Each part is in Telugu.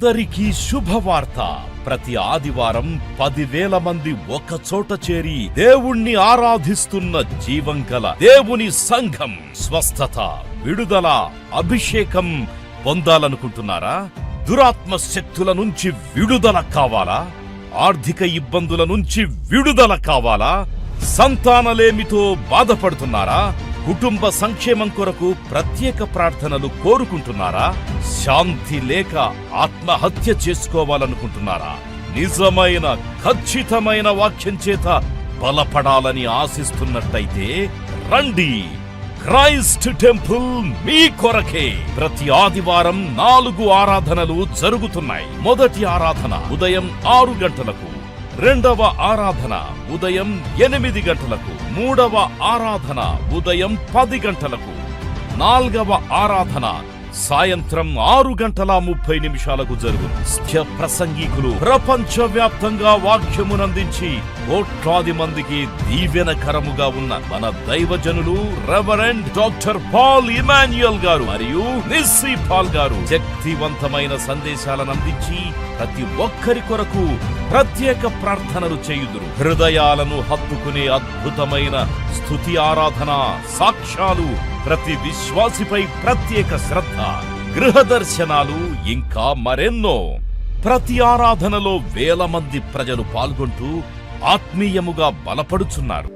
అందరికీ శుభవార్త. ప్రతి ఆదివారం 10,000 మంది ఒక చోట చేరి దేవుణ్ణి ఆరాధిస్తున్న జీవం గల దేవుని సంఘం. స్వస్థత, విడుదల, అభిషేకం పొందాలనుకుంటున్నారా? దురాత్మ శక్తుల నుంచి విడుదల కావాలా? ఆర్థిక ఇబ్బందుల నుంచి విడుదల కావాలా? సంతానలేమితో బాధపడుతున్నారా? కుటుంబ సంక్షేమం కొరకు ప్రత్యేక ప్రార్థనలు కోరుకుంటున్నారా? శాంతి లేక ఆత్మహత్య చేసుకోవాలనుకుంటున్నారా? నిజమైన ఖచ్చితమైన వాక్యం చేత బలపడాలని ఆశిస్తున్నట్టయితే రండి. క్రైస్ట్ టెంపుల్ మీ కొరకే. ప్రతి ఆదివారం 4 ఆరాధనలు జరుగుతున్నాయి. మొదటి ఆరాధన ఉదయం 6 గంటలకు, రెండవ ఆరాధన ఉదయం 8 గంటలకు, మూడవ ఆరాధన ఉదయం 10 గంటలకు, నాల్గవ ఆరాధన సాయంత్రం 6:30 జరుగును. ముఖ్య ప్రసంగికులు ప్రపంచవ్యాప్తంగా వాక్యమునందించి కోట్లాది మందికి దీవెనకరముగా ఉన్న మన దైవజనులు రెవరెండ్ డాక్టర్ పాల్ ఇమాన్యుయల్ గారు మరియు నిస్సీ పాల్ గారు శక్తివంతమైన సందేశాలను అందించి ప్రతి ఒక్కరి కొరకు ప్రత్యేక ప్రార్థనలు చేయుదురు. హృదయాలను హత్తుకునే అద్భుతమైన స్తుతి ఆరాధన, సాక్ష్యాలు, ప్రతి విశ్వాసిపై ప్రత్యేక శ్రద్ధ, గృహ దర్శనాలు, ఇంకా మరెన్నో. ప్రతి ఆరాధనలో 1000 మంది ప్రజలు పాల్గొంటూ ఆత్మీయముగా బలపడుచున్నారు.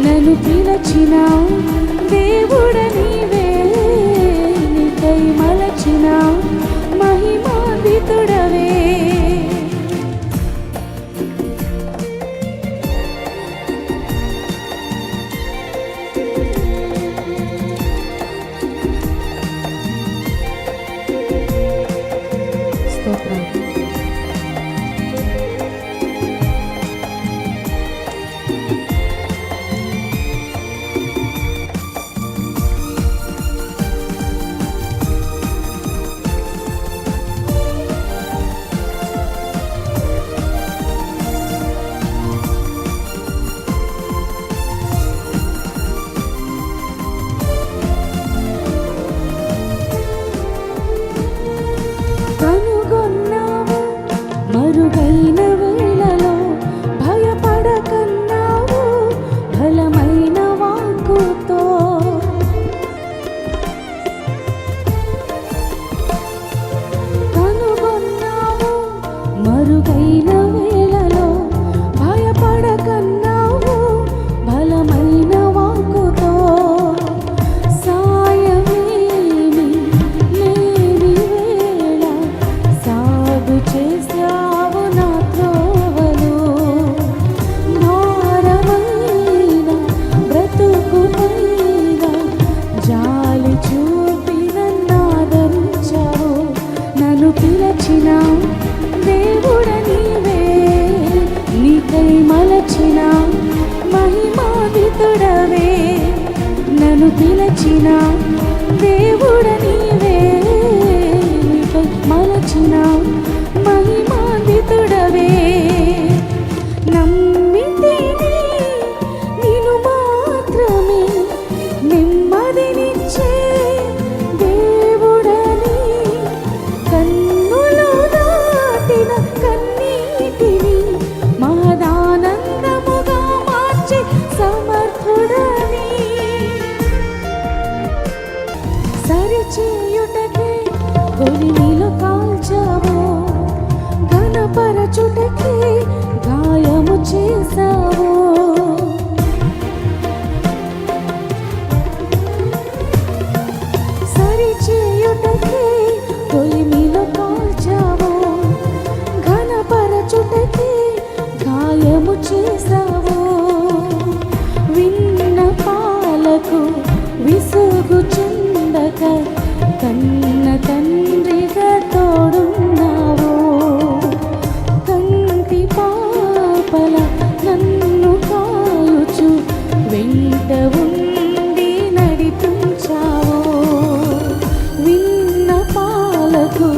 నన్ను పిలచిన దేవుడ నీవే, నీకై మలచిన మహిమాన్వితుడవే. స్తోత్రం. పిలచిన దేవుడ నీవే, చేసావో, విన్నపాలకు విసుగు చెందక కన్న తండ్రిగా తోడున్నావో, కంటి పాపల నన్ను కాయుచు వెంట ఉండి నడిపించావో, విన్నపాలకు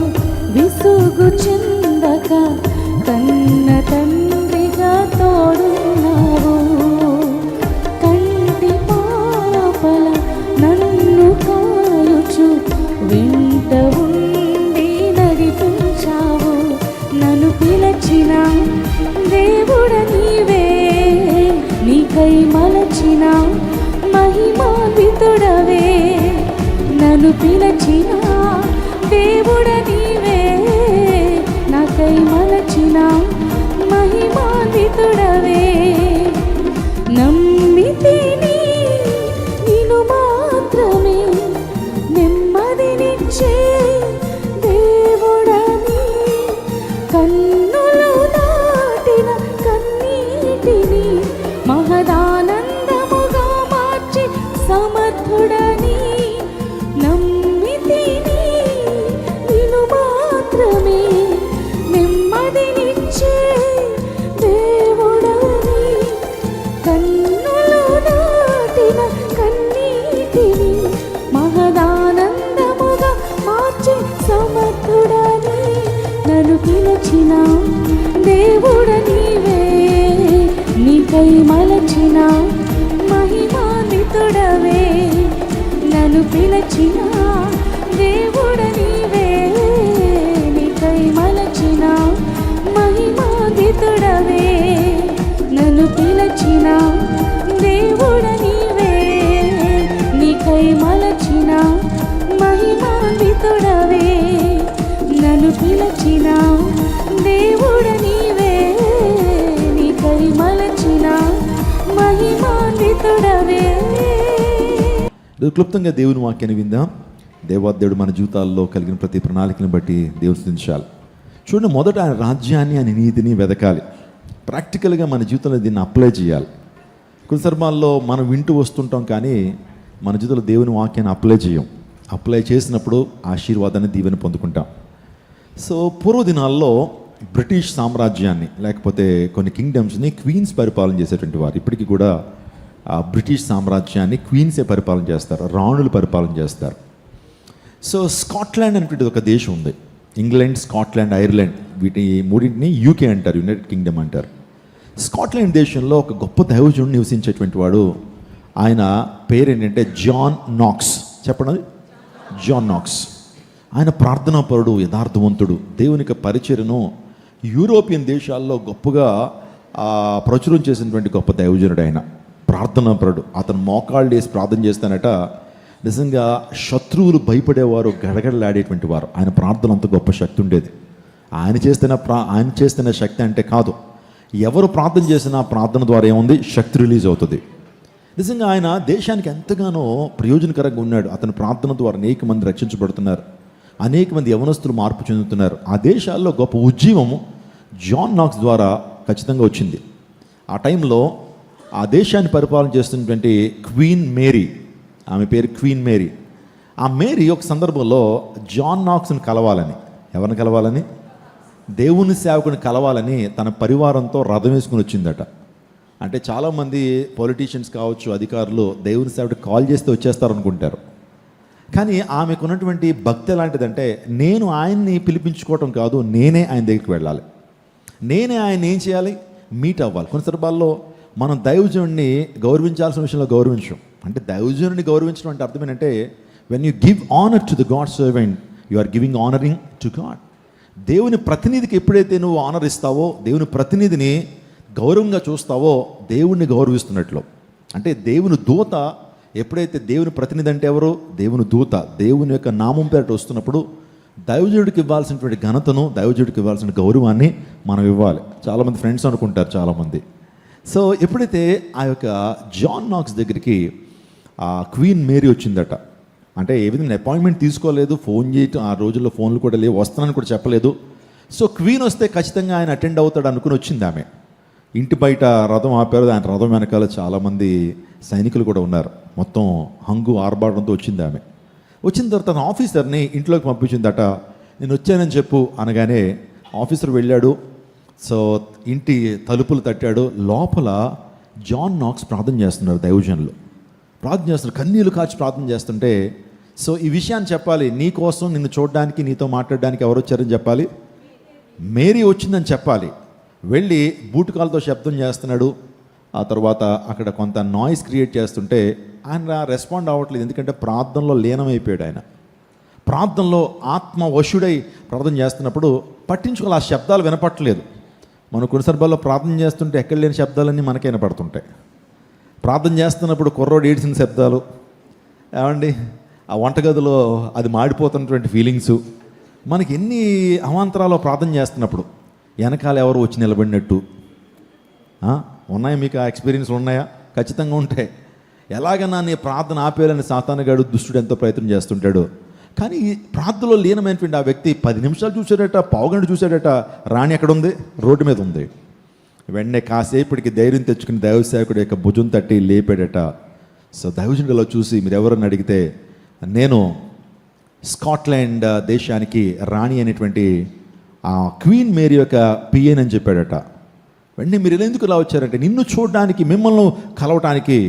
విసుగు చెందక కన్న తండ్రిగా తోడున్నావు, కంటి పాపల నన్ను కాయుచు వెంట ఉండి నడిపించావు. నన్ను పిలచిన దేవుడ నీవే, నీకై మలచిన మహిమాన్వితుడవే. నన్ను పిలచిన దేవుడ నీవే, నాకై మలచిన మహిమాన్వితుడవే. నమ్మితిని నిన్ను మాత్రమే, నెమ్మదినిచ్చే దేవుడని, కన్నులు దాటిన కన్నీటిని మహదానందముగా మార్చి సమర్థుడని. నమ్మితిని నిన్ను మాత్రమే, నెమ్మదినిచ్చే దేవుడని, కన్నులు దాటిన కన్నీటిని మహదానందముగా మార్చి సమర్థుడని. నన్ను పిలచిన దేవుడ నీవే, నీకై మలచిన మహిమాన్వితుడవే. నన్ను పిలచిన దేవుడ నీవే, నీకై మలచిన మహిమాన్వితుడవే. నన్ను పిలచిన దేవుడ నీవే, నీకై మలచిన మహిమాన్వితుడవే. నన్ను పిలచిన దేవుడ నీవే, నీకై మలచిన మహిమాన్వితుడవే. క్లుప్తంగా దేవుని వాక్యాన్ని విందాం. దేవాదేవుడు మన జీవితాల్లో కలిగిన ప్రతి ప్రణాళికను బట్టి దేవుని స్తుతించాలి. చూడండి, మొదట ఆయన రాజ్యాన్ని, ఆయన నీతిని వెదకాలి. ప్రాక్టికల్గా మన జీవితంలో దీన్ని అప్లై చేయాలి. కొన్ని సందర్భాల్లో మనం వింటూ వస్తుంటాం, కానీ మన జీవితంలో దేవుని వాక్యాన్ని అప్లై చేయం. అప్లై చేసినప్పుడు ఆశీర్వాదాన్ని, దీవెని పొందుకుంటాం. సో పూర్వ దినాల్లో బ్రిటిష్ సామ్రాజ్యాన్ని, లేకపోతే కొన్ని కింగ్డమ్స్ని క్వీన్స్ పరిపాలన చేసేటువంటి వారు. ఇప్పటికీ కూడా ఆ బ్రిటిష్ సామ్రాజ్యాన్ని క్వీన్సే పరిపాలన చేస్తారు, రాణులు పరిపాలన చేస్తారు. సో స్కాట్లాండ్ అనేటువంటి ఒక దేశం ఉంది. ఇంగ్లాండ్, స్కాట్లాండ్, ఐర్లాండ్, వీటి మూడింటిని యూకే అంటారు, యునైటెడ్ కింగ్డమ్ అంటారు. స్కాట్లాండ్ దేశంలో ఒక గొప్ప దైవజనుడు నివసించేటువంటి వాడు. ఆయన పేరు ఏంటంటే జాన్ నాక్స్. చెప్పండి, జాన్ నాక్స్. ఆయన ప్రార్థనాపరుడు, యథార్థవంతుడు. దేవునికి పరిచర్యను యూరోపియన్ దేశాల్లో గొప్పగా ప్రచురం చేసినటువంటి గొప్ప దైవజనుడు. ఆయన ప్రార్థనాపరుడు. అతను మోకాళ్ళు వేసి ప్రార్థన చేస్తానట, నిజంగా శత్రువులు భయపడేవారు, గడగడలాడేటువంటి వారు. ఆయన ప్రార్థన అంత గొప్ప శక్తి ఉండేది. ఆయన చేస్తున్న శక్తి అంటే కాదు, ఎవరు ప్రార్థన చేసినా ప్రార్థన ద్వారా ఏముంది, శక్తి రిలీజ్ అవుతుంది. నిజంగా ఆయన దేశానికి ఎంతగానో ప్రయోజనకరంగా ఉన్నాడు. అతని ప్రార్థన ద్వారా అనేక మంది రక్షించబడుతున్నారు, అనేక మంది యవనస్తులు మార్పు చెందుతున్నారు. ఆ దేశాల్లో గొప్ప ఉజ్జీవము జాన్ నాక్స్ ద్వారా ఖచ్చితంగా వచ్చింది. ఆ టైంలో ఆ దేశాన్ని పరిపాలన చేస్తున్నటువంటి క్వీన్ మేరీ, ఆమె పేరు క్వీన్ మేరీ. ఆ మేరీ ఒక సందర్భంలో జాన్ నాక్స్ని కలవాలని, ఎవరిని కలవాలని, దేవుని సేవకుని కలవాలని తన పరివారంతో రథం వేసుకుని వచ్చిందట. అంటే చాలామంది పొలిటీషియన్స్ కావచ్చు, అధికారులు దేవుని సేవకుడికి కాల్ చేస్తే వచ్చేస్తారు అనుకుంటారు. కానీ ఆమెకు ఉన్నటువంటి భక్తి ఎలాంటిదంటే, నేను ఆయన్ని పిలిపించుకోవటం కాదు, నేనే ఆయన దగ్గరికి వెళ్ళాలి, నేనే ఆయన ఏం చేయాలి, మీట్ అవ్వాలి. కొన్ని సందర్భాల్లో మనం దైవజనుడిని గౌరవించాల్సిన విషయంలో గౌరవించం. అంటే దైవజనుడిని గౌరవించడం అంటే అర్థం ఏంటంటే, when you give honour to the God servant, you are giving honouring to God. దేవుని ప్రతినిధికి ఎప్పుడైతే నువ్వు ఆనర్ ఇస్తావో, దేవుని ప్రతినిధిని గౌరవంగా చూస్తావో, దేవుణ్ణి గౌరవిస్తున్నట్లు. అంటే దేవుని దూత ఎప్పుడైతే, దేవుని ప్రతినిధి అంటే ఎవరు, దేవుని దూత, దేవుని యొక్క నామం పేరిట వస్తున్నప్పుడు దైవజనుడికి ఇవ్వాల్సినటువంటి ఘనతను, దైవజనుడికి ఇవ్వాల్సిన గౌరవాన్ని మనం ఇవ్వాలి. చాలామంది ఫ్రెండ్స్ అనుకుంటారు చాలామంది. సో ఎప్పుడైతే ఆ యొక్క జాన్ నాక్స్ దగ్గరికి ఆ క్వీన్ మేరీ వచ్చిందట, అంటే ఏ విధంగా అపాయింట్మెంట్ తీసుకోలేదు, ఫోన్ చేయటం, ఆ రోజుల్లో ఫోన్లు కూడా లేవు, వస్తానని కూడా చెప్పలేదు. సో క్వీన్ వస్తే ఖచ్చితంగా ఆయన అటెండ్ అవుతాడు అనుకుని వచ్చింది ఆమె. ఇంటి బయట రథం ఆపారు, దాని రథం వెనకాల చాలామంది సైనికులు కూడా ఉన్నారు. మొత్తం హంగు ఆర్భాటంతో వచ్చింది ఆమె. వచ్చిన తర్వాత తన ఆఫీసర్ని ఇంట్లోకి పంపించిందట. నేను వచ్చానని చెప్పు అనగానే ఆఫీసర్ వెళ్ళాడు. సో ఇంటి తలుపులు తట్టాడు. లోపల జాన్ నాక్స్ ప్రార్థన చేస్తున్నారు. దైవజనులు ప్రార్థన చేస్తున్నారు, కన్నీళ్లు కాచి ప్రార్థన చేస్తుంటే, సో ఈ విషయాన్ని చెప్పాలి, నీ కోసం నిన్ను చూడడానికి నీతో మాట్లాడడానికి ఎవరు వచ్చారని చెప్పాలి, మేరీ వచ్చిందని చెప్పాలి. వెళ్ళి బూటుకాలతో శబ్దం చేస్తున్నాడు. ఆ తర్వాత అక్కడ కొంత నాయిస్ క్రియేట్ చేస్తుంటే ఆయన రెస్పాండ్ అవ్వట్లేదు, ఎందుకంటే ప్రార్థనలో లీనమైపోయాడు. ఆయన ప్రార్థనలో ఆత్మ వశుడై ప్రార్థన చేస్తున్నప్పుడు పట్టించుకోవాలి, ఆ శబ్దాలు వినపట్టలేదు. మనం కొన్ని సందర్భాల్లో ప్రార్థన చేస్తుంటే ఎక్కడ లేని శబ్దాలన్నీ మనకే వినపడుతుంటాయి. ప్రార్థన చేస్తున్నప్పుడు కుర్రోడు ఏడ్చిన శబ్దాలు, ఏమండి ఆ వంటగదిలో అది మాడిపోతున్నటువంటి ఫీలింగ్సు, మనకి ఎన్ని అవాంతరాలు ప్రార్థన చేస్తున్నప్పుడు వెనకాల ఎవరు వచ్చి నిలబడినట్టు ఉన్నాయా? మీకు ఆ ఎక్స్పీరియన్స్లు ఉన్నాయా? ఖచ్చితంగా ఉంటాయి. ఎలాగన్నా నీ ప్రార్థన ఆపేయాలని సాతానుగాడు దుష్టుడు ఎంతో ప్రయత్నం చేస్తుంటాడు. కానీ ఈ ప్రార్థనలో లీనమైనటువంటి ఆ వ్యక్తి 10 నిమిషాలు చూశాడట, పావుగంట చూశాడట, రాణి ఎక్కడ ఉంది? రోడ్డు మీద ఉంది. వెంటనే కాసేపటికి ధైర్యం తెచ్చుకుని దైవసేవకుడి యొక్క భుజం తట్టి లేపాడట. సో దైవజనుడిలో చూసి మీరు ఎవరని అడిగితే, నేను స్కాట్లాండ్ దేశానికి రాణి అనేటువంటి ఆ క్వీన్ మేరీ యొక్క పిఏన్ అని చెప్పాడట. వెంటనే మీరు ఇలా ఎందుకు ఇలా వచ్చారంటే, నిన్ను చూడడానికి, మిమ్మల్ని కలవటానికి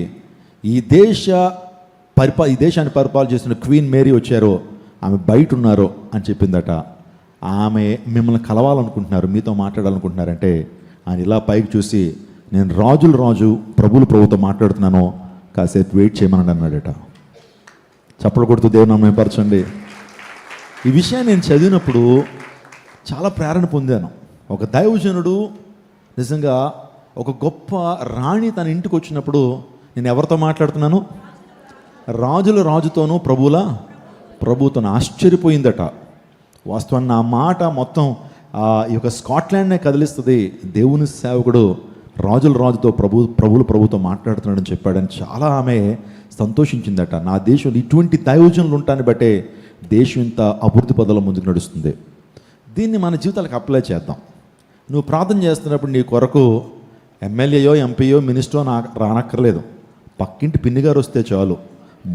ఈ దేశాన్ని పరిపాలన చేస్తున్న క్వీన్ మేరీ వచ్చారు, ఆమె బయట ఉన్నారు అని చెప్పిందట. ఆమె మిమ్మల్ని కలవాలనుకుంటున్నారు, మీతో మాట్లాడాలనుకుంటున్నారంటే ఆయన ఇలా పైకి చూసి, నేను రాజుల రాజు ప్రభువుల ప్రభుతో మాట్లాడుతున్నాను, కాసేపు వెయిట్ చేయమని అన్నాడట. చప్పలు కొడుతూ దేవుని నామమున పరచండి. ఈ విషయాన్ని నేను చదివినప్పుడు చాలా ప్రేరణ పొందాను. ఒక దైవజనుడు నిజంగా ఒక గొప్ప రాణి తన ఇంటికి వచ్చినప్పుడు నేను ఎవరితో మాట్లాడుతున్నాను? రాజుల రాజుతోనూ ప్రభువుతోనూ. ఆశ్చర్యపోయిందట. వాస్తవాన్ని ఆ మాట మొత్తం ఈ యొక్క స్కాట్లాండ్నే కదిలిస్తుంది. దేవుని సేవకుడు రాజుల రాజుతో ప్రభువుతో మాట్లాడుతున్నాడని చెప్పాడని చాలా ఆమె సంతోషించిందట. నా దేశంలో ఇటువంటి దైవజనులు ఉంటాన్ని బట్టే దేశం ఇంత అభివృద్ధి పదంలో ముందుకు నడుస్తుంది. దీన్ని మన జీవితాలకు అప్లై చేద్దాం. నువ్వు ప్రార్థన చేస్తున్నప్పుడు నీ కొరకు ఎమ్మెల్యేయో ఎంపీయో మినిస్టరో రానక్కర్లేదు, పక్కింటి పిన్ని గారు వస్తే చాలు,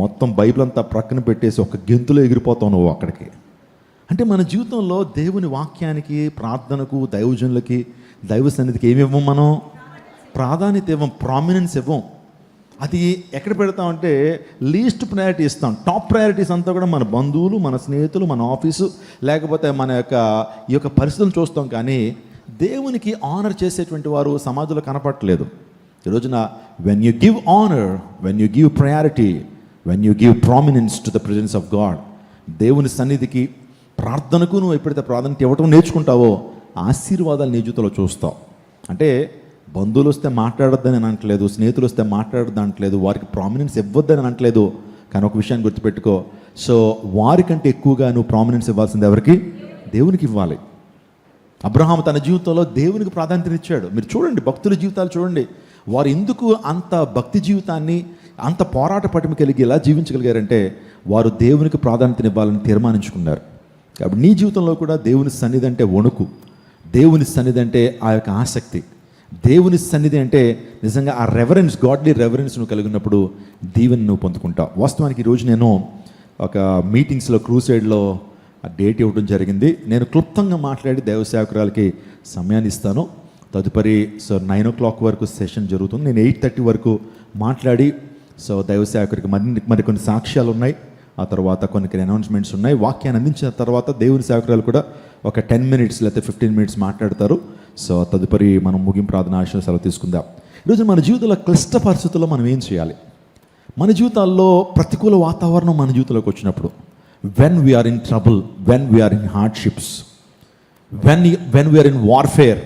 మొత్తం బైబిల్ అంతా ప్రక్కన పెట్టేసి ఒక గెంతులో ఎగిరిపోతావు నువ్వు అక్కడికి. అంటే మన జీవితంలో దేవుని వాక్యానికి, ప్రార్థనకు, దైవజనులకి, దైవ సన్నిధికి ఏమి ఇవ్వం? మనం ప్రాధాన్యత ఇవ్వం, ప్రామినెన్స్ ఇవ్వం. అది ఎక్కడ పెడతామంటే లీస్ట్ ప్రయారిటీ ఇస్తాం. టాప్ ప్రయారిటీస్ అంతా కూడా మన బంధువులు, మన స్నేహితులు, మన ఆఫీసు, లేకపోతే మన ఈ యొక్క పరిస్థితులను చూస్తాం. కానీ దేవునికి ఆనర్ చేసేటువంటి వారు సమాజంలో కనపడట్లేదు. ఈ రోజున when you give honour, when you give priority, when you give prominence to the presence of God, దేవుని సన్నిధికి, ప్రార్థనకు నువ్వు ఎప్పుడైతే ప్రాధాన్యత ఇవ్వటం నేర్చుకుంటావో ఆశీర్వాదాలు నీ జీవితంలో చూస్తావు. అంటే బంధువులు వస్తే మాట్లాడొద్దని అనట్లేదు, స్నేహితులు వస్తే మాట్లాడొద్దు అనట్లేదు, వారికి ప్రామినెన్స్ ఇవ్వద్దని అనట్లేదు. కానీ ఒక విషయాన్ని గుర్తుపెట్టుకో, సో వారికంటే ఎక్కువగా నువ్వు ప్రామినెన్స్ ఇవ్వాల్సింది ఎవరికి? దేవునికి ఇవ్వాలి. అబ్రహాము తన జీవితంలో దేవునికి ప్రాధాన్యత ఇచ్చాడు. మీరు చూడండి, భక్తుల జీవితాలు చూడండి, వారు ఎందుకు అంత భక్తి జీవితాన్ని, అంత పోరాట పటిమ కలిగి ఎలా జీవించగలిగారంటే వారు దేవునికి ప్రాధాన్యత ఇవ్వాలని తీర్మానించుకున్నారు. కాబట్టి నీ జీవితంలో కూడా దేవుని సన్నిధి అంటే వణుకు, దేవుని సన్నిధి అంటే ఆ యొక్క ఆసక్తి, దేవుని సన్నిధి అంటే నిజంగా ఆ రెవరెన్స్, గాడ్లీ రెవరెన్స్ నువ్వు కలిగినప్పుడు దీవెని నువ్వు పొందుకుంటావు. వాస్తవానికి ఈరోజు నేను ఒక మీటింగ్స్లో, క్రూసైడ్లో డేట్ ఇవ్వడం జరిగింది. నేను క్లుప్తంగా మాట్లాడి దైవ సేవకురాలకి సమయాన్ని ఇస్తాను. తదుపరి 9 o'clock వరకు సెషన్ జరుగుతుంది. నేను 8:30 వరకు మాట్లాడి దైవ సేవకుడికి మరికొన్ని సాక్ష్యాలు ఉన్నాయి, ఆ తర్వాత కొన్ని అనౌన్స్మెంట్స్ ఉన్నాయి. వాక్యాన్ని అందించిన తర్వాత దేవుని సేవకురాలు కూడా ఒక 10 minutes లేకపోతే 15 minutes మాట్లాడతారు. తదుపరి మనం ముగింపు ప్రార్థన ఆశీర్వాదాలు తీసుకుందాం. ఈరోజు మన జీవితంలో క్లిష్ట పరిస్థితుల్లో మనం ఏం చేయాలి? మన జీవితాల్లో ప్రతికూల వాతావరణం మన జీవితంలోకి వచ్చినప్పుడు, when we are in trouble, when we are in hardships, when we are in warfare,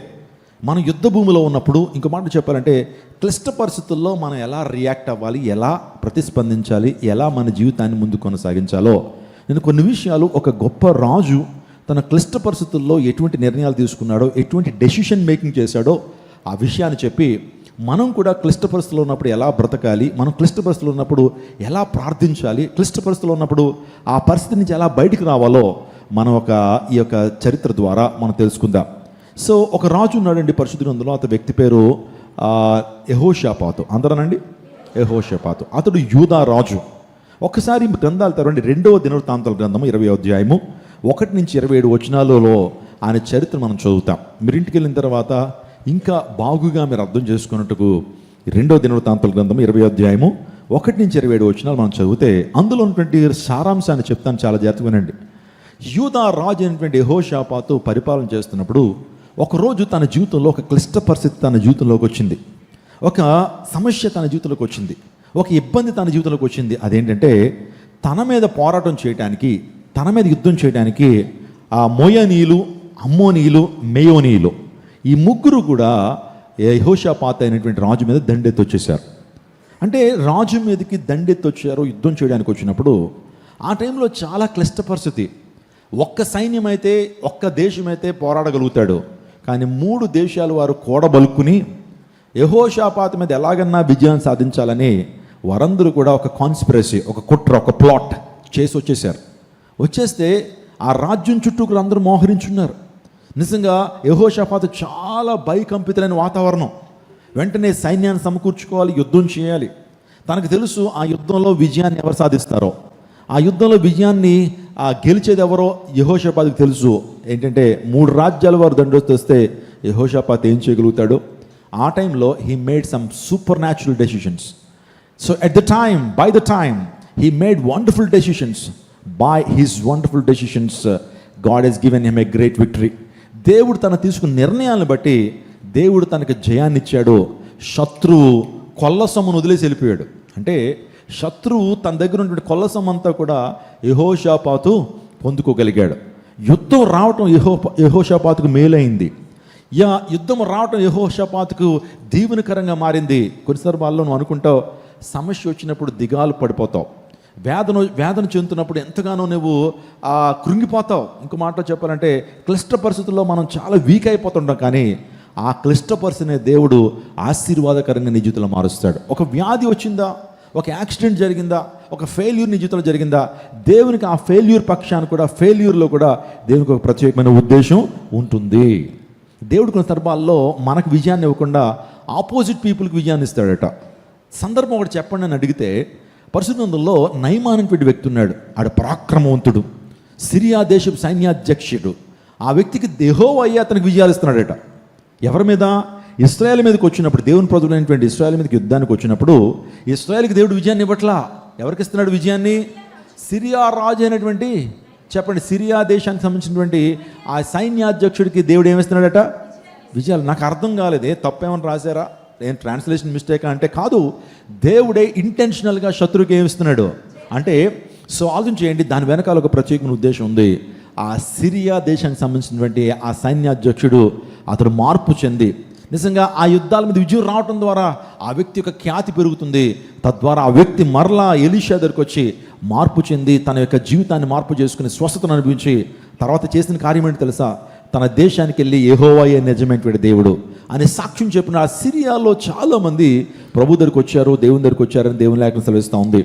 మనం యుద్ధ భూమిలో ఉన్నప్పుడు, ఇంకో మాట చెప్పాలంటే క్లిష్ట పరిస్థితుల్లో మనం ఎలా రియాక్ట్ అవ్వాలి, ఎలా ప్రతిస్పందించాలి, ఎలా మన జీవితాన్ని ముందు కొనసాగించాలో నేను కొన్ని విషయాలు, ఒక గొప్ప రాజు తన క్లిష్ట పరిస్థితుల్లో ఎటువంటి నిర్ణయాలు తీసుకున్నాడో, ఎటువంటి డెసిషన్ మేకింగ్ చేశాడో ఆ విషయాన్ని చెప్పి, మనం కూడా క్లిష్ట పరిస్థితుల్లో ఉన్నప్పుడు ఎలా బ్రతకాలి, మనం క్లిష్ట పరిస్థితుల్లో ఉన్నప్పుడు ఎలా ప్రార్థించాలి, క్లిష్ట పరిస్థితుల్లో ఉన్నప్పుడు ఆ పరిస్థితి నుంచి ఎలా బయటికి రావాలో మనం ఈ యొక్క చరిత్ర ద్వారా మనం తెలుసుకుందాం. సో ఒక రాజు ఉన్నాడండి పరిశుద్ధ గ్రంథంలో, అతని వ్యక్తి పేరు యెహోషాపాతు. అందరనండి యెహోషాపాతు. అతడు యూదా రాజు. ఒక్కసారి గ్రంథాలు తెరవండి, 2వ దినవృత్తాంతాల గ్రంథము 20వ అధ్యాయము 1-27 వచనాలలో ఆయన చరిత్ర మనం చదువుతాం. మీరు ఇంటికి వెళ్ళిన తర్వాత ఇంకా బాగుగా మీరు అర్థం చేసుకున్నట్టుకు 2వ దినవృత్తాంతాల గ్రంథము 20వ అధ్యాయము 1-27 వచనాలు మనం చదివితే అందులో ఉన్నటువంటి సారాంశాన్ని చెప్తాను, చాలా జాగ్రత్తగా వినండి. యూదా రాజు అయినటువంటి యెహోషాపాతు పరిపాలన చేస్తున్నప్పుడు ఒకరోజు తన జీవితంలో ఒక క్లిష్ట పరిస్థితి తన జీవితంలోకి వచ్చింది. ఒక సమస్య తన జీవితంలోకి వచ్చింది, ఒక ఇబ్బంది తన జీవితంలోకి వచ్చింది. అదేంటంటే తన మీద పోరాటం చేయడానికి, తన మీద యుద్ధం చేయడానికి ఆ మోయనీయులు, అమ్మోనీయులు, మేయోనీయులు ఈ ముగ్గురు కూడా యెహోషాపాతు అయినటువంటి రాజు మీద దండెత్తి వచ్చేసారు. అంటే రాజు మీదకి దండెత్తి వచ్చారు యుద్ధం చేయడానికి వచ్చినప్పుడు ఆ టైంలో చాలా క్లిష్ట పరిస్థితి. ఒక్క సైన్యం అయితే, ఒక్క దేశం అయితే పోరాడగలుగుతాడు, కానీ 3 దేశాలు వారు కూడబలుక్కుని యెహోషాపాతు మీద ఎలాగన్నా విజయం సాధించాలని వారందరూ కూడా ఒక కాన్స్పిరసీ, ఒక కుట్ర, ఒక ప్లాట్ చేసి వచ్చేసారు. వచ్చేస్తే ఆ రాజ్యం చుట్టూ కూడా అందరూ మోహరించున్నారు. నిజంగా యెహోషాపాతు చాలా భయకంపితులైన వాతావరణం. వెంటనే సైన్యాన్ని సమకూర్చుకోవాలి, యుద్ధం చేయాలి. తనకు తెలుసు ఆ యుద్ధంలో విజయాన్ని ఎవరు సాధిస్తారో, ఆ యుద్ధంలో విజయాన్ని గెలిచేది ఎవరో యెహోషాపాతుకు తెలుసు. ఏంటంటే 3 రాజ్యాల వారు దండొస్తే వస్తే యెహోషాపాతు ఏం చేయగలుగుతాడు. ఆ టైంలో he made some supernatural decisions. So at the time, by the time he made wonderful decisions. By his wonderful decisions God has given him a great victory. దేవుడు తన తీసుకున్న నిర్ణయాలను బట్టి దేవుడు తనకు జయాన్ని ఇచ్చాడు. శత్రువు కొల్లసొమ్మను వదిలేసి వెళ్ళిపోయాడు. అంటే శత్రువు తన దగ్గర ఉన్నటువంటి కొల్లసొమ్ము అంతా కూడా యెహోషాపాతు పొందుకోగలిగాడు. యుద్ధం రావటం యెహోషాపాతుకు మేలైంది. యుద్ధం రావటం యెహోషాపాతుకు దీవెనకరంగా మారింది. కొన్ని సందర్భాల్లో నువ్వు అనుకుంటావు, సమస్య వచ్చినప్పుడు దిగాలు పడిపోతావు, వేదన చెందుతున్నప్పుడు ఎంతగానో నువ్వు కృంగిపోతావు. ఇంకో మాటలో చెప్పాలంటే క్లిష్ట పరిస్థితుల్లో మనం చాలా వీక్ అయిపోతుంటాం, కానీ ఆ క్లిష్ట పరిస్థితిని దేవుడు ఆశీర్వాదకరంగా నీ జీవితంలో మారుస్తాడు. ఒక వ్యాధి వచ్చిందా, ఒక యాక్సిడెంట్ జరిగిందా, ఒక ఫెయిల్యూర్ నీ జీవితంలో జరిగిందా, దేవునికి ఆ ఫెయిల్యూర్ పక్షాన్ని కూడా, ఫెయిల్యూర్లో కూడా దేవునికి ఒక ప్రత్యేకమైన ఉద్దేశం ఉంటుంది. దేవుడు కొన్ని సందర్భాల్లో మనకు విజయాన్ని ఇవ్వకుండా ఆపోజిట్ పీపుల్కి విజయాన్ని ఇస్తాడట. సందర్భం ఒకటి చెప్పండి అని అడిగితే, పరిశుద్ధ గ్రంథంలో నయమాన్ అనేటువంటి వ్యక్తి ఉన్నాడు. ఆడు పరాక్రమవంతుడు, సిరియా దేశపు సైన్యాధ్యక్షుడు. ఆ వ్యక్తికి యెహోవా అతనికి విజయాలు ఇస్తున్నాడట. ఎవరి మీద? ఇశ్రాయేలు మీదకి వచ్చినప్పుడు, దేవుని ప్రజలైనటువంటి ఇశ్రాయేలు మీదకి యుద్ధానికి వచ్చినప్పుడు ఇశ్రాయేలుకి దేవుడు విజయాన్ని ఇవ్వట్లా. ఎవరికి ఇస్తున్నాడు విజయాన్ని? సిరియా రాజు అయినటువంటి, చెప్పండి, సిరియా దేశానికి సంబంధించినటువంటి ఆ సైన్యాధ్యక్షుడికి దేవుడు ఏమిస్తున్నాడట? విజయాలు. నాకు అర్థం కాలేదు, తప్పేమని రాశారా, ఏం ట్రాన్స్లేషన్ మిస్టేక్ అంటే కాదు, దేవుడే ఇంటెన్షనల్గా శత్రువుకి ఏమిస్తున్నాడు అంటే. సో ఆలోచన చేయండి, దాని వెనకాల ఒక ప్రత్యేకమైన ఉద్దేశం ఉంది. ఆ సిరియా దేశానికి సంబంధించినటువంటి ఆ సైన్యాధ్యక్షుడు అతడు మార్పు చెంది నిజంగా ఆ యుద్ధాల మీద విజయం రావటం ద్వారా ఆ వ్యక్తి యొక్క ఖ్యాతి పెరుగుతుంది. తద్వారా ఆ వ్యక్తి మరలా ఎలీషా దగ్గరికి వచ్చి మార్పు చెంది తన యొక్క జీవితాన్ని మార్పు చేసుకుని స్వస్థతను అనుభవించి తర్వాత చేసిన కార్యం ఏంటి తెలుసా? తన దేశానికి వెళ్ళి యెహోవాయే నిజమైనటువంటి దేవుడు అనే సాక్ష్యం చెప్పిన ఆ సిరియాలో చాలామంది ప్రభు దగ్గరికి వచ్చారు, దేవుని దగ్గరికి వచ్చారని దేవుని లేఖనం సెలవిస్తూ ఉంది.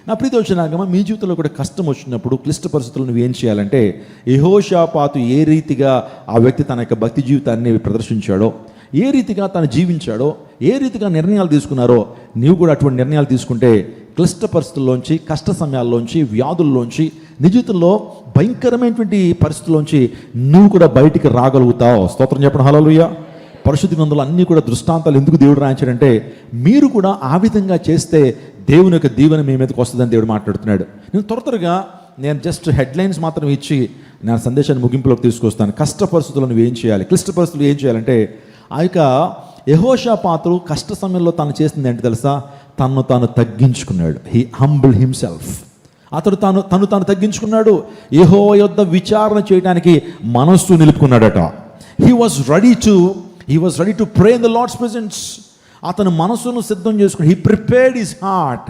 నా ప్రీతి వచ్చినాక మీ జీవితంలో కూడా కష్టం వచ్చినప్పుడు, క్లిష్ట పరిస్థితుల్లో నువ్వు ఏం చేయాలంటే, యెహోషాపాతు ఏ రీతిగా ఆ వ్యక్తి తన యొక్క భక్తి జీవితాన్ని ప్రదర్శించాడో, ఏ రీతిగా తను జీవించాడో, ఏ రీతిగా నిర్ణయాలు తీసుకున్నారో, నీవు కూడా అటువంటి నిర్ణయాలు తీసుకుంటే క్లిష్ట పరిస్థితుల్లోంచి, కష్ట సమయాల్లోంచి, వ్యాధుల్లోంచి, నీ జీవితంలో భయంకరమైనటువంటి పరిస్థితుల్లోంచి నువ్వు కూడా బయటికి రాగలుగుతావు. స్తోత్రం చెప్పడం. హల్లెలూయా. పరిశుద్ధ గ్రంథంలో అన్నీ కూడా దృష్టాంతాలు ఎందుకు దేవుడు రాయించాడంటే, మీరు కూడా ఆ విధంగా చేస్తే దేవుని యొక్క దీవెన మీ మీదకి వస్తుందని దేవుడు మాట్లాడుతున్నాడు. నేను జస్ట్ హెడ్లైన్స్ మాత్రం ఇచ్చి నా సందేశాన్ని ముగింపులోకి తీసుకొస్తాను. కష్ట పరిస్థితుల్లో నువ్వు ఏం చేయాలి, క్లిష్ట పరిస్థితులు ఏం చేయాలంటే, ఆ యొక్క యెహోషాపాతు కష్ట సమయంలో తను చేసింది ఏంటి తెలుసా? తను తాను తగ్గించుకున్నాడు. He humble himself. అతడు తను తగ్గించుకున్నాడు. యెహోవా యొద్ద విచారణ చేయడానికి మనస్సు నిలుపుకున్నాడట. He was ready to pray in the Lord's presence. అతను మనసును సిద్ధం చేసుకుని, he prepared his heart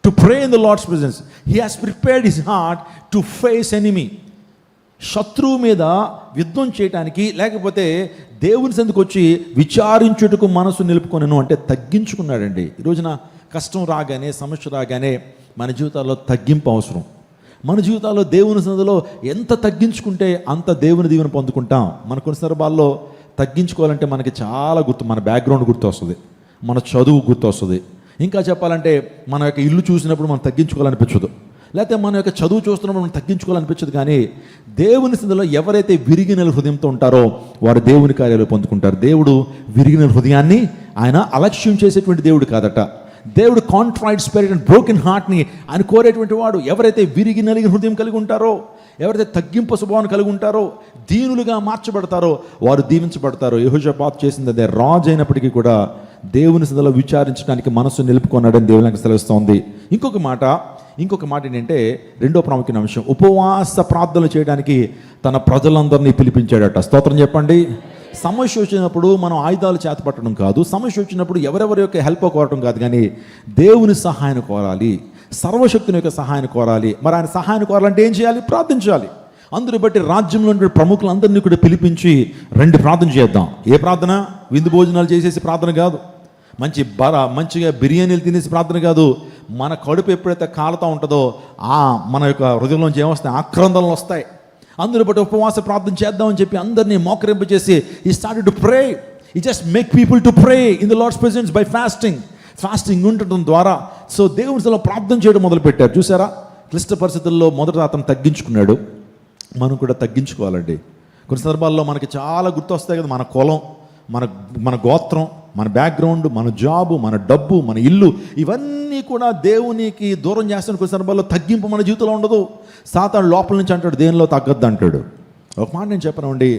to pray in the Lord's presence. He has prepared his heart to face enemy. శత్రువు మీద యుద్ధం చేయడానికి, లేకపోతే దేవుని సందుకు వచ్చి విచారించుటకు మనసు నిలుపుకొనను అంటే తగ్గించుకున్నాడండి. ఈ రోజున కష్టం రాగానే, సమస్య రాగానే మన జీవితాల్లో తగ్గింపు అవసరం. మన జీవితాల్లో దేవుని సన్నిధిలో ఎంత తగ్గించుకుంటే అంత దేవుని దీవెన పొందుకుంటాం. మన కొన్ని సందర్భాల్లో తగ్గించుకోవాలంటే మనకి చాలా గుర్తు, మన బ్యాక్గ్రౌండ్ గుర్తు వస్తుంది, మన చదువు గుర్తు వస్తుంది. ఇంకా చెప్పాలంటే మన యొక్క ఇల్లు చూసినప్పుడు మనం తగ్గించుకోవాలనిపించదు, లేకపోతే మన యొక్క చదువు చూస్తున్నప్పుడు మనం తగ్గించుకోవాలనిపించదు. కానీ దేవుని సన్నిధిలో ఎవరైతే విరిగిన హృదయంతో ఉంటారో వారు దేవుని కార్యాలు పొందుకుంటారు. దేవుడు విరిగిన హృదయాన్ని ఆయన అలక్ష్యం చేసేటువంటి దేవుడు కాదట. దేవుడు కాంట్రైట్ స్పిరిట్ అండ్ బ్రోకెన్ హార్ట్ని ఆయన కోరేటువంటి వాడు. ఎవరైతే విరిగి నలిగిన హృదయం కలిగి ఉంటారో, ఎవరైతే తగ్గింపు స్వభావం కలిగి ఉంటారో, దీనులుగా మార్చబడతారో వారు దీవించబడతారు. యెహోషాపాతు చేసింది అదే. రాజు అయినప్పటికీ కూడా దేవుని సన్నిధిలో విచారించడానికి మనసు నిలుపుకున్నాడని దేవుని నాకు సెలవుస్తోంది. ఇంకొక మాట ఏంటంటే, రెండో ప్రాముఖ్యమైన అంశం, ఉపవాస ప్రార్థనలు చేయడానికి తన ప్రజలందరినీ పిలిపించాడట. స్తోత్రం చెప్పండి. సమస్య వచ్చినప్పుడు మనం ఆయుధాలు చేతపట్టడం కాదు, సమస్య వచ్చినప్పుడు ఎవరెవరి యొక్క హెల్ప్ కోరటం కాదు, కానీ దేవుని సహాయాన్ని కోరాలి, సర్వశక్తుని యొక్క సహాయాన్ని కోరాలి. మరి ఆయన సహాయాన్ని కోరాలంటే ఏం చేయాలి? ప్రార్థించాలి. అందుని బట్టి రాజ్యంలో ప్రముఖులందరినీ కూడా పిలిపించి రండి ప్రార్థన చేద్దాం. ఏ ప్రార్థన? విందు భోజనాలు చేసేసి ప్రార్థన కాదు, మంచిగా బిర్యానీలు తినేసి ప్రార్థన కాదు. మన కడుపు ఎప్పుడైతే కాలుతూ ఉంటుందో మన యొక్క హృదయంలోంచి ఏమొస్తాయి? ఆక్రందనలు వస్తాయి. అందుని బట్టి ఉపవాస ప్రార్థన చేద్దామని చెప్పి అందరినీ మోకరింపు చేసి ఈ స్టార్టెడ్ టు ప్రే. ఈ just make people to pray in the Lord's presence by fasting ఉండటం ద్వారా. సో దేవునిలో ప్రార్థన చేయడం మొదలుపెట్టారు. చూసారా, క్లిష్ట పరిస్థితుల్లో మొదట అతను తగ్గించుకున్నాడు. మనం కూడా తగ్గించుకోవాలండి. కొన్ని సందర్భాల్లో మనకి చాలా గుర్తొస్తాయి కదా, మన కులం, మన గోత్రం, మన బ్యాక్గ్రౌండ్, మన జాబు, మన డబ్బు, మన ఇల్లు, ఇవన్నీ కూడా దేవునికి దూరం చేస్తున్న కొన్ని సందర్భాల్లో తగ్గింపు మన జీవితంలో ఉండదు. సాతాను లోపల నుంచి అంటాడు దేనిలో తగ్గద్దు అంటాడు. ఒక మాట నేను చెప్పనండి,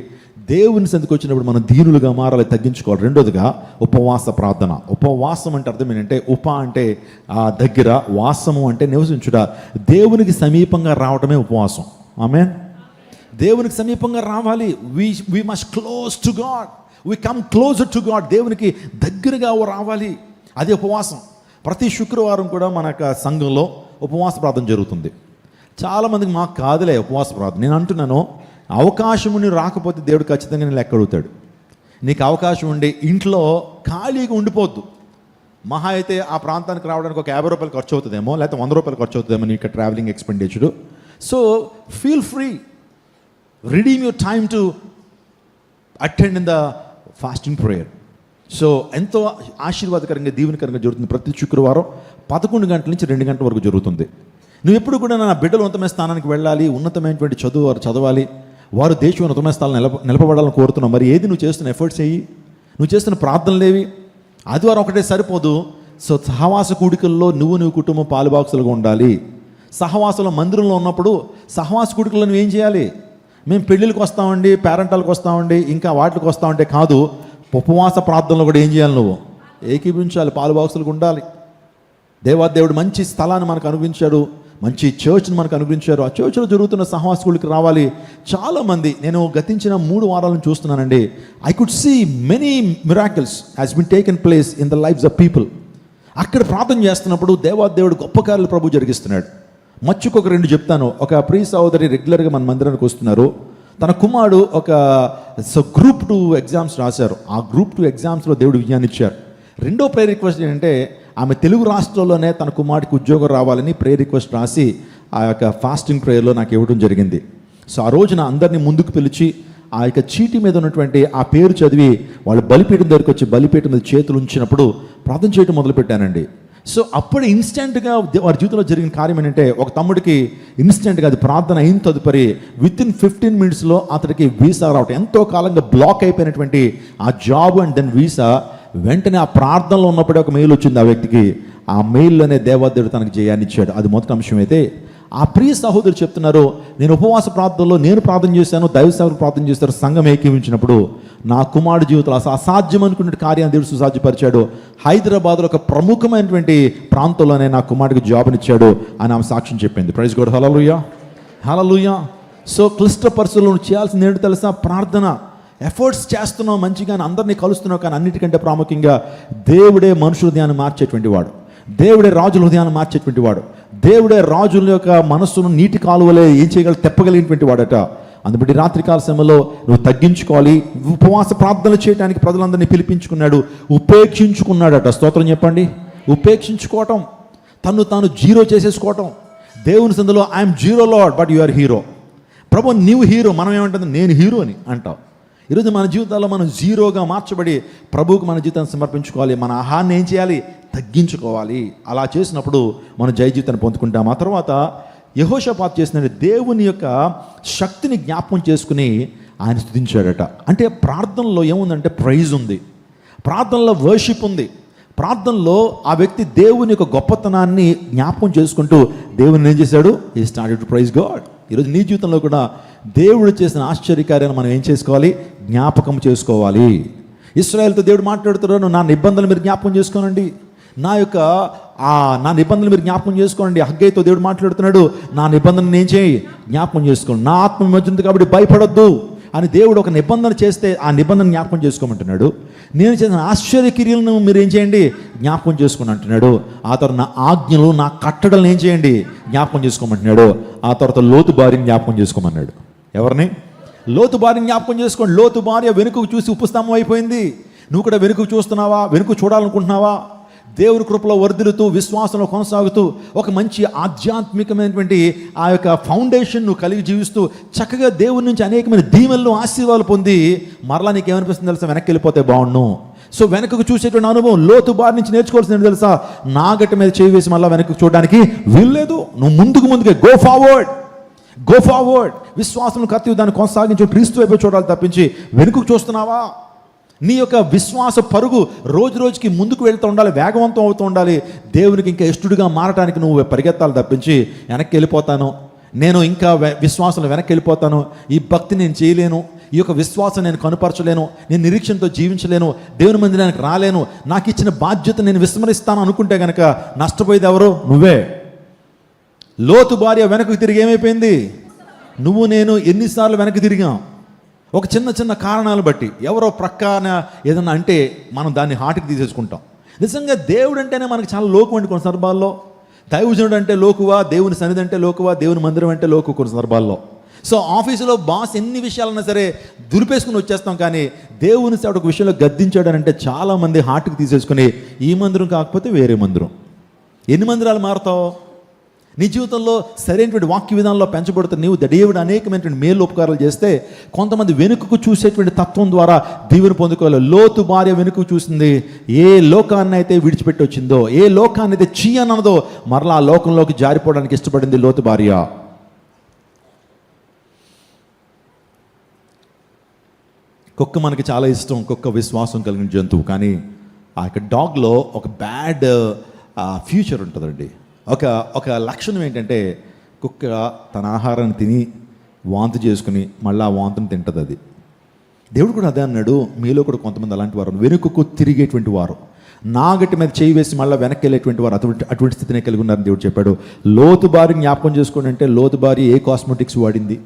దేవుని సందికి వచ్చినప్పుడు మనం దీనులుగా మారాలి, తగ్గించుకోవాలి. రెండోదిగా ఉపవాస ప్రార్థన. ఉపవాసం అంటే అర్థం ఏంటంటే, అంటే దగ్గర, వాసము అంటే నివసించుట. దేవునికి సమీపంగా రావటమే ఉపవాసం. ఆమేన్. దేవునికి సమీపంగా రావాలి. We must close to God. We come closer to God. దేవునికి దగ్గరగా రావాలి. అదే ఉపవాసం. ప్రతి శుక్రవారం కూడా మన సంఘంలో ఉపవాస ప్రార్థన జరుగుతుంది. చాలామందికి మాకు కాదులే ఉపవాస ప్రార్థన. నేను అంటున్నాను, అవకాశము నీకు రాకపోతే దేవుడు ఖచ్చితంగా నేను లెక్క అడుగుతాడు. నీకు అవకాశం ఉండి ఇంట్లో ఖాళీగా ఉండిపోద్దు. మహా అయితే ఆ ప్రాంతానికి రావడానికి ఒక 50 రూపాయలు ఖర్చు అవుతుందేమో, లేకపోతే 100 రూపాయలు ఖర్చు అవుతుందేమో నీకు travelling expenditure. So feel free, redeem your time to attend in the fasting prayer. So ఎంతో ఆశీర్వాదకరంగా, దీవెనకరంగా జరుగుతుంది. ప్రతి శుక్రవారం 11 గంటల నుంచి 2 గంటల వరకు జరుగుతుంది. నువ్వు ఎప్పుడు కూడా నా బిడ్డలు ఉన్నతమైన స్థానానికి వెళ్ళాలి, ఉన్నతమైనటువంటి చదువు వారు చదవాలి, వారు దేశం ఉన్నతమైన స్థానాలు నిలపబడాలని కోరుతున్నావు. మరి ఏది నువ్వు చేస్తున్న ఎఫర్ట్స్ అయ్యి, నువ్వు చేస్తున్న ప్రార్థనలేవి? ఆదివారం ఒకటే సరిపోదు. సో సహవాస కూడికల్లో నువ్వు కుటుంబం పాలుబాక్సులుగా ఉండాలి. సహవాసంలో మందిరంలో ఉన్నప్పుడు సహవాస కూడికల్లో నువ్వేం చేయాలి? మేము పెళ్ళిళ్ళకి వస్తామండి, పేరెంటాలకు వస్తామండి, ఇంకా వాటికి వస్తామంటే కాదు. ఉపవాస ప్రార్థనలో కూడా ఏం చేయాలి? నువ్వు ఏకీభించాలి, పాలుబాక్సులుగా ఉండాలి. దేవుడు మంచి స్థలాన్ని మనకు అనుగ్రహించాడు, మంచి చర్చ్ని మనకు అనుగ్రహించారు. ఆ చర్చ్లో జరుగుతున్న సహవాసకులకి రావాలి. చాలామంది, నేను గతించిన 3 వారాలను చూస్తున్నానండి. I could see many miracles has been taken place in the lives of people. అక్కడ ప్రార్థన చేస్తున్నప్పుడు దేవాదేవుడు గొప్ప కార్యాలు ప్రభు జరిగిస్తున్నాడు. మచ్చుకొక 2 చెప్తాను. ఒక ప్రియ సహోదరి రెగ్యులర్గా మన మందిరానికి వస్తున్నారు. తన కుమారుడు ఒక గ్రూప్ 2 ఎగ్జామ్స్ రాశారు. ఆ గ్రూప్ 2 ఎగ్జామ్స్లో దేవుడు విజయాన్ని ఇచ్చారు. రెండో ప్రేయర్ రిక్వెస్ట్ ఏంటంటే, ఆమె తెలుగు రాష్ట్రంలోనే తన కుమారుడికి ఉద్యోగం రావాలని ప్రేయర్ రిక్వెస్ట్ రాసి ఆ యొక్క ఫాస్టింగ్ ప్రేయర్లో నాకు ఇవ్వడం జరిగింది. సో ఆ రోజున అందరినీ ముందుకు పిలిచి ఆ యొక్క చీటీ మీద ఉన్నటువంటి ఆ పేరు చదివి వాళ్ళు బలిపీఠం దగ్గరికి వచ్చి బలిపీఠం మీద చేతులు ఉంచినప్పుడు ప్రార్థన చేయడం మొదలుపెట్టానండి. సో అప్పుడు ఇన్స్టెంట్గా వారి జీవితంలో జరిగిన కార్యం ఏంటంటే, ఒక తమ్ముడికి ఇన్స్టెంట్గా అది ప్రార్థన అయిన తదుపరి వితిన్ 15 మినిట్స్లో అతడికి వీసా రావటం. ఎంతో కాలంగా బ్లాక్ అయిపోయినటువంటి ఆ జాబ్ అండ్ దెన్ వీసా వెంటనే ఆ ప్రార్థనలో ఉన్నప్పుడే ఒక మెయిల్ వచ్చింది ఆ వ్యక్తికి. ఆ మెయిల్లోనే దేవాదేవుడు తనకు జయాన్ని ఇచ్చాడు. అది మొదటి అంశం. అయితే ఆ ప్రియ సహోదరులు చెప్తున్నారు, నేను ఉపవాస ప్రార్థనలో నేను ప్రార్థన చేశాను, దైవ సేవకులు ప్రార్థన చేస్తారు, సంఘం ఏకీవించినప్పుడు నా కుమారుడు జీవితంలో అసాధ్యం అనుకున్న కార్యాన్ని దేవుడు సుసాధ్యపరిచాడు. హైదరాబాద్లో ఒక ప్రముఖమైనటువంటి ప్రాంతంలోనే నా కుమారుడికి జాబ్నిచ్చాడు అని ఆమె సాక్ష్యం చెప్పింది. Praise God. Hallelujah, hallelujah. So క్లిష్ట పరిస్థితుల్లో చేయాల్సింది ఏంటో తెలుసా? ప్రార్థన. ఎఫర్ట్స్ చేస్తున్నావు మంచిగా, అందరినీ కలుస్తున్నావు, కానీ అన్నిటికంటే ప్రాముఖ్యంగా దేవుడే మనుషుల హృదయాన్ని మార్చేటువంటి వాడు. దేవుడే రాజుల హృదయాన్ని మార్చేటువంటి వాడు. దేవుడే రాజుల యొక్క మనస్సును నీటి కాలువలే ఏం చేయగల తెప్పగలిగినటువంటి వాడట. అందుబట్టి రాత్రికాల సమయంలో నువ్వు తగ్గించుకోవాలి. ఉపవాస ప్రార్థనలు చేయడానికి ప్రజలందరినీ పిలిపించుకున్నాడు, ఉపేక్షించుకున్నాడట. స్తోత్రం చెప్పండి. ఉపేక్షించుకోవటం, తను తాను జీరో చేసేసుకోవటం. దేవుని సందులో I'm zero Lord but you are hero. ప్రభు నీవు హీరో. మనం ఏమంటుంది? నేను హీరో అని అంటావు. ఈరోజు మన జీవితాల్లో మనం జీరోగా మార్చబడి ప్రభువుకు మన జీవితాన్ని సమర్పించుకోవాలి. మన ఆహారాన్ని ఏం చేయాలి? తగ్గించుకోవాలి. అలా చేసినప్పుడు మనం జయ జీవితాన్ని పొందుకుంటాం. ఆ తర్వాత యెహోషాపాతు చేసిన దేవుని యొక్క శక్తిని జ్ఞాపకం చేసుకుని ఆయన స్తుతించాడట. అంటే ప్రార్థనలో ఏముందంటే ప్రైజ్ ఉంది, ప్రార్థనలో వర్షిప్ ఉంది. ప్రార్థనలో ఆ వ్యక్తి దేవుని యొక్క గొప్పతనాన్ని జ్ఞాపకం చేసుకుంటూ దేవుని ఏం చేశాడు? He started to praise God. ఈరోజు నీ జీవితంలో కూడా దేవుడు చేసిన ఆశ్చర్యకార్యాన్ని మనం ఏం చేసుకోవాలి? జ్ఞాపకం చేసుకోవాలి. ఇశ్రాయేలుతో దేవుడు మాట్లాడుతున్నాడు, నా నిబంధనలు మీరు జ్ఞాపకం చేసుకోనండి, నా నిబంధనలు మీరు జ్ఞాపకం చేసుకోండి. హగ్గైతో దేవుడు మాట్లాడుతున్నాడు, నా నిబంధనను ఏం చేయి? జ్ఞాపకం చేసుకోండి. నా ఆత్మ విమోచన కాబట్టి భయపడొద్దు అని దేవుడు ఒక నిబంధన చేస్తే ఆ నిబంధన జ్ఞాపకం చేసుకోమంటున్నాడు. నేను చేసిన ఆశ్చర్యక్రియలను మీరు ఏం చేయండి? జ్ఞాపకం చేసుకోండి అంటున్నాడు. ఆ తర్వాత నా ఆజ్ఞలు, నా కట్టడలను ఏం చేయండి? జ్ఞాపకం చేసుకోమంటున్నాడు. ఆ తర్వాత లోతు భార్యని జ్ఞాపకం చేసుకోమన్నాడు. ఎవరిని? లోతు భార్యని జ్ఞాపకం చేసుకోండి. లోతు భార్య వెనుకకు చూసి ఉపస్తంభం అయిపోయింది. నువ్వు కూడా వెనుకకు చూస్తున్నావా? వెనుక చూడాలనుకుంటున్నావా? దేవుని కృపలో వర్ధిల్లుతూ విశ్వాసంలో కొనసాగుతూ ఒక మంచి ఆధ్యాత్మికమైనటువంటి ఆ యొక్క ఫౌండేషన్ నువ్వు కలిగి జీవిస్తూ చక్కగా దేవుని నుంచి అనేకమైన దీవెనలు, ఆశీర్వాదాలు పొంది మరలా నీకు ఏమనిపిస్తుంది తెలుసా? వెనక్కి వెళ్ళిపోతే బాగుండు. సో వెనకకు చూసేటువంటి అనుభవం లోతు బారి నుంచి నేర్చుకోవాల్సింది తెలుసా? నాగటి మీద చేయి వేసి మళ్ళీ వెనక్కి చూడడానికి వీల్లేదు. నువ్వు ముందుకే గో ఫార్వర్డ్. విశ్వాసం కత్తి దాన్ని కొనసాగించి క్రీస్తు వైపు చూడాలి తప్పించి వెనుకకు చూస్తున్నావా? నీ యొక్క విశ్వాస పరుగు రోజు రోజుకి ముందుకు వెళ్తూ ఉండాలి, వేగవంతం అవుతూ ఉండాలి. దేవునికి ఇంకా ఇష్టడుగా మారడానికి నువ్వు పరిగెత్తాలి తప్పించి వెనక్కి వెళ్ళిపోతాను, నేను ఇంకా విశ్వాసంలో వెనక్కి వెళ్ళిపోతాను, ఈ భక్తి నేను చేయలేను, ఈ యొక్క విశ్వాసం నేను కనుపరచలేను, నేను నిరీక్షణతో జీవించలేను, దేవుని మందిరానికి రాలేను, నాకు ఇచ్చిన బాధ్యత నేను విస్మరిస్తాను అనుకుంటే కనుక నష్టపోయేది ఎవరు? నువ్వే. లోతు భార్య వెనక్కి తిరిగి ఏమైపోయింది? నువ్వు నేను ఎన్నిసార్లు వెనక్కి తిరిగాం? ఒక చిన్న కారణాలు బట్టి ఎవరో ప్రక్కన ఏదన్నా అంటే మనం దాన్ని హార్ట్కి తీసేసుకుంటాం. నిజంగా దేవుడు అంటేనే మనకి చాలా లోకు అండి కొన్ని సందర్భాల్లో. దైవజనుడు అంటే లోకువా, దేవుని సన్నిధి అంటే లోకువా, దేవుని మందిరం అంటే లోకు కొన్ని సందర్భాల్లో. సో ఆఫీసులో బాస్ ఎన్ని విషయాలన్నా సరే దులిపేసుకుని వచ్చేస్తాం, కానీ దేవుని సేవకు ఒక విషయంలో గద్దించాడనంటే చాలామంది హార్ట్కి తీసేసుకుని ఈ మందిరం కాకపోతే వేరే మందిరం. ఎన్ని మందిరాలు మారుతావు? నీ జీవితంలో సరైనటువంటి వాక్య విధానంలో పెంచబడుతున్న నీవు దేవుడు అనేకమైనటువంటి మేలు ఉపకారాలు చేస్తే కొంతమంది వెనుకకు చూసేటువంటి తత్వం ద్వారా దీవెన పొందుకోవాలి. లోతు భార్య వెనుకకు చూసింది. ఏ లోకాన్ని అయితే విడిచిపెట్టి వచ్చిందో, ఏ లోకాన్ని అయితే చీయనదో మరలా ఆ లోకంలోకి జారిపోవడానికి ఇష్టపడింది లోతు భార్య. కుక్క మనకి చాలా ఇష్టం, కుక్క విశ్వాసం కలిగిన జంతువు. కానీ ఆ యొక్క డాగ్లో ఒక బ్యాడ్ ఫ్యూచర్ ఉంటుందండి. ఒక లక్షణం ఏంటంటే కుక్క తన ఆహారాన్ని తిని వాంతి చేసుకుని మళ్ళీ ఆ వాంతిని తింటుంది. అది దేవుడు కూడా అదే అన్నాడు, మీలో కూడా కొంతమంది అలాంటి వారు, వెనుకకు తిరిగేటువంటి వారు, నాగటి మీద చేయి వేసి మళ్ళీ వెనక్కి వెళ్ళేటువంటి వారు అటువంటి స్థితిని కలిగి ఉన్నారని దేవుడు చెప్పాడు. లోతు భార్య జ్ఞాపకం చేసుకోండి అంటే లోతు భార్య ఏ కాస్మెటిక్స్ వాడింది,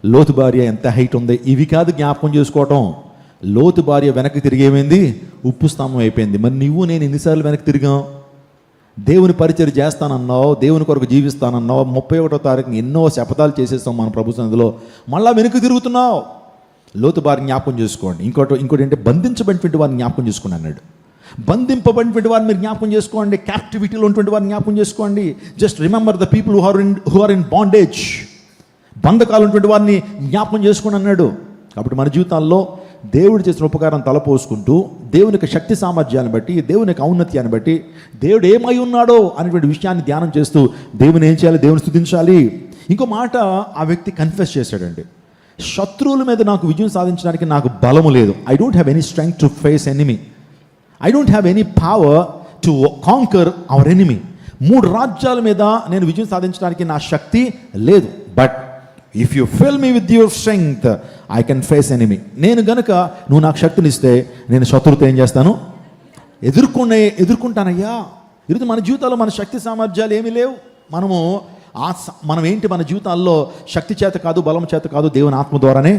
లోతు భార్య ఎంత హైట్ ఉంది, ఇవి కాదు జ్ఞాపకం చేసుకోవటం. లోతు భార్య వెనక్కి తిరిగేమైంది? ఉప్పు స్తంభం అయిపోయింది. మరి నువ్వు నేను ఎన్నిసార్లు వెనక్కి తిరిగాం? దేవుని పరిచయం చేస్తానన్నావు, దేవుని కొరకు జీవిస్తానన్నావు, 31వ తారీఖున ఎన్నో శపథాలు చేసేస్తాం మన ప్రభు సన్నిధిలో, మళ్ళా వెనుక తిరుగుతున్నావు. లోతు భార్య జ్ఞాపకం చేసుకోండి. ఇంకోటి అంటే బంధించబడినటువంటి వారిని జ్ఞాపకం చేసుకోండి అన్నాడు. బంధింపబడినటువంటి వారిని మీరు జ్ఞాపకం చేసుకోండి, క్యాప్టివిటీలో ఉన్నటువంటి వారిని జ్ఞాపకం చేసుకోండి. Just remember the people who are in bondage. బంధకాలు ఉన్నటువంటి వారిని జ్ఞాపకం చేసుకోండి అన్నాడు. కాబట్టి మన జీవితాల్లో దేవుడు చేసిన ఉపకారం తలపోసుకుంటూ దేవుని యొక్క శక్తి సామర్థ్యాన్ని బట్టి, దేవుని యొక్క ఔన్నత్యాన్ని బట్టి, దేవుడు ఏమై ఉన్నాడో అనేటువంటి విషయాన్ని ధ్యానం చేస్తూ దేవుని ఏం చేయాలి? దేవుని స్తుతించాలి. ఇంకో మాట ఆ వ్యక్తి కన్ఫెస్ చేశాడండి, శత్రువుల మీద నాకు విజయం సాధించడానికి నాకు బలము లేదు. I don't have any strength to face enemy. I don't have any power to conquer hour enemy. 3 రాజ్యాల మీద నేను విజయం సాధించడానికి నా శక్తి లేదు. But if you fill me with your strength I can face enemy. నేను గనుక నువ్వు నాకు శక్తినిస్తే నేను శత్రువుతో ఏం చేస్తాను? ఎదుర్కొంటానయ్యా. ఈరోజు మన జీవితాల్లో మన శక్తి సామర్థ్యాలు ఏమీ లేవు. మనం ఏంటి? మన జీవితాల్లో శక్తి చేత కాదు, బలం చేత కాదు, దేవుని ఆత్మ ద్వారానే.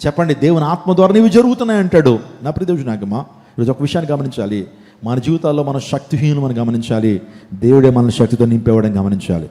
చెప్పండి, దేవుని ఆత్మ ద్వారా ఇవి జరుగుతున్నాయి అంటాడు. నా ప్రియదేవుడు నాకమ్మా, ఈరోజు ఒక విషయాన్ని గమనించాలి. మన జీవితాల్లో మనం శక్తిహీనం అని గమనించాలి, దేవుడే మన శక్తితో నింపేవాడని గమనించాలి.